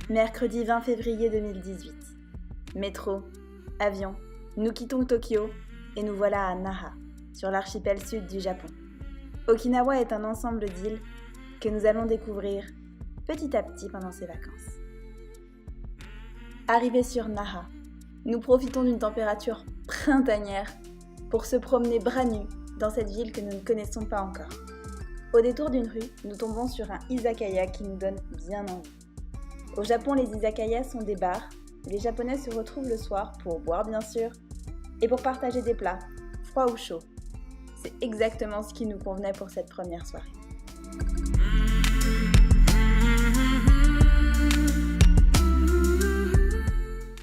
Mercredi 20 février 2018. Métro, avion, nous quittons Tokyo et nous voilà à Naha, sur l'archipel sud du Japon. Okinawa est un ensemble d'îles que nous allons découvrir petit à petit pendant ces vacances. Arrivés sur Naha, nous profitons d'une température printanière pour se promener bras nus dans cette ville que nous ne connaissons pas encore. Au détour d'une rue, nous tombons sur un izakaya qui nous donne bien envie. Au Japon, les izakayas sont des bars où les Japonais se retrouvent le soir pour boire bien sûr et pour partager des plats, froids ou chauds. C'est exactement ce qui nous convenait pour cette première soirée.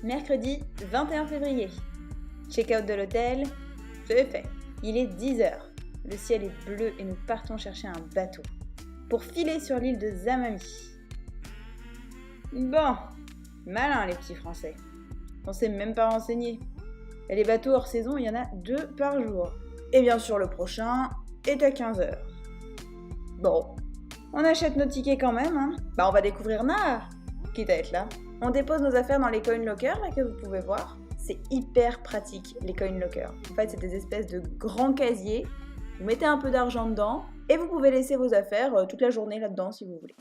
Mercredi 21 février. Check-out de l'hôtel, c'est fait. Il est 10h. Le ciel est bleu et nous partons chercher un bateau pour filer sur l'île de Zamami. Bon, malin les petits Français. On s'est même pas renseigné. Et les bateaux hors saison, il y en a 2 par jour. Et bien sûr, le prochain est à 15h. Bon, on achète nos tickets quand même, hein. Bah, on va découvrir Naha, quitte à être là. On dépose nos affaires dans les coin lockers, là, que vous pouvez voir. C'est hyper pratique, les coin lockers. En fait, c'est des espèces de grands casiers. Vous mettez un peu d'argent dedans et vous pouvez laisser vos affaires toute la journée là-dedans si vous voulez.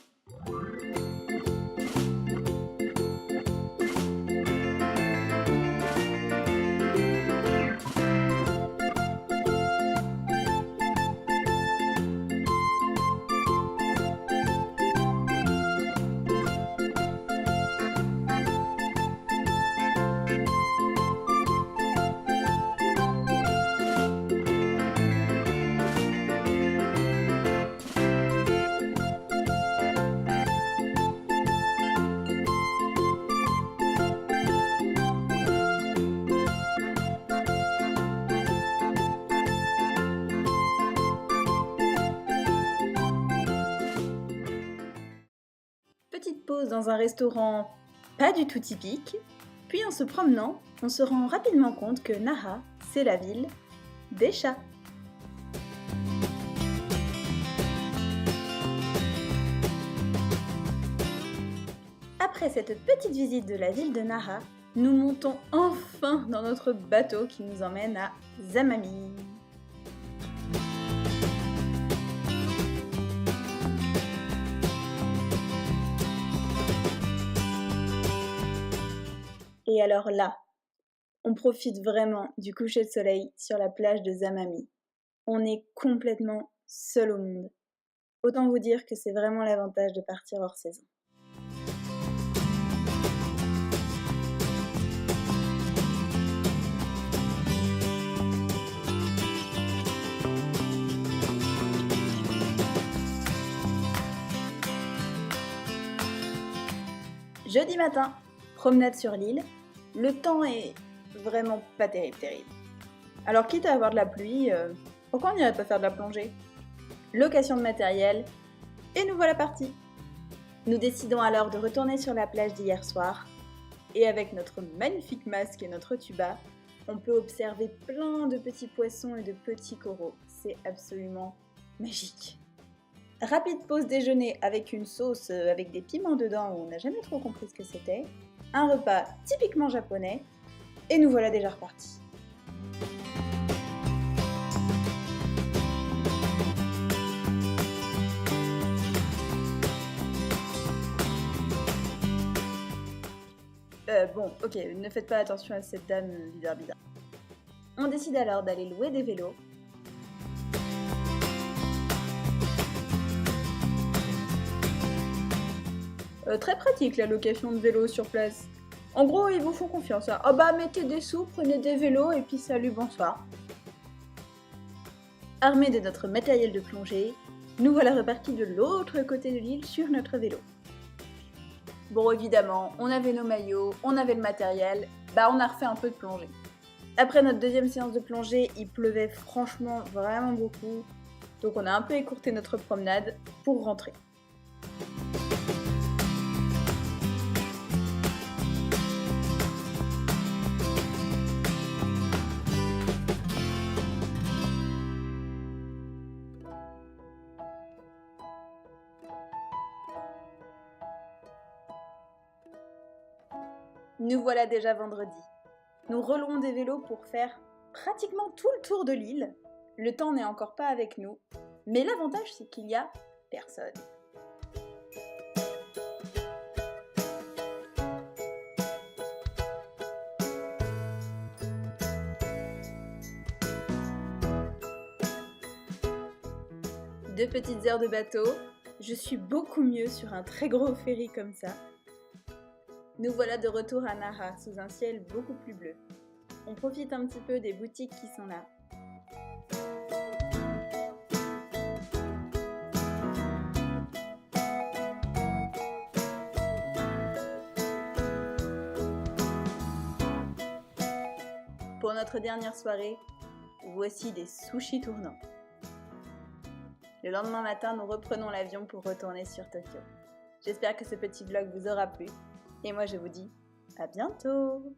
Petite pause dans un restaurant pas du tout typique, puis en se promenant, on se rend rapidement compte que Naha, c'est la ville des chats. Après cette petite visite de la ville de Naha, nous montons enfin dans notre bateau qui nous emmène à Zamami. Et alors là, on profite vraiment du coucher de soleil sur la plage de Zamami. On est complètement seul au monde. Autant vous dire que c'est vraiment l'avantage de partir hors saison. Jeudi matin, promenade sur l'île. Le temps est vraiment pas terrible. Alors quitte à avoir de la pluie, pourquoi on n'irait pas faire de la plongée? Location de matériel, et nous voilà partis. Nous décidons alors de retourner sur la plage d'hier soir, et avec notre magnifique masque et notre tuba, on peut observer plein de petits poissons et de petits coraux. C'est absolument magique. Rapide pause déjeuner avec une sauce avec des piments dedans où on n'a jamais trop compris ce que c'était. Un repas typiquement japonais, et nous voilà déjà repartis. Bon, ok, ne faites pas attention à cette dame bizarre. On décide alors d'aller louer des vélos. Très pratique la location de vélos sur place. En gros, ils vous font confiance. Hein. Ah bah, mettez des sous, prenez des vélos et puis salut, bonsoir. Armés de notre matériel de plongée, nous voilà repartis de l'autre côté de l'île sur notre vélo. Bon, évidemment, on avait nos maillots, on avait le matériel, bah on a refait un peu de plongée. Après notre deuxième séance de plongée, il pleuvait franchement vraiment beaucoup, donc on a un peu écourté notre promenade pour rentrer. Nous voilà déjà vendredi. Nous roulons des vélos pour faire pratiquement tout le tour de l'île. Le temps n'est encore pas avec nous, mais l'avantage c'est qu'il y a personne. Deux petites heures de bateau, je suis beaucoup mieux sur un très gros ferry comme ça. Nous voilà de retour à Nara, sous un ciel beaucoup plus bleu. On profite un petit peu des boutiques qui sont là. Pour notre dernière soirée, voici des sushis tournants. Le lendemain matin, nous reprenons l'avion pour retourner sur Tokyo. J'espère que ce petit vlog vous aura plu. Et moi, je vous dis à bientôt!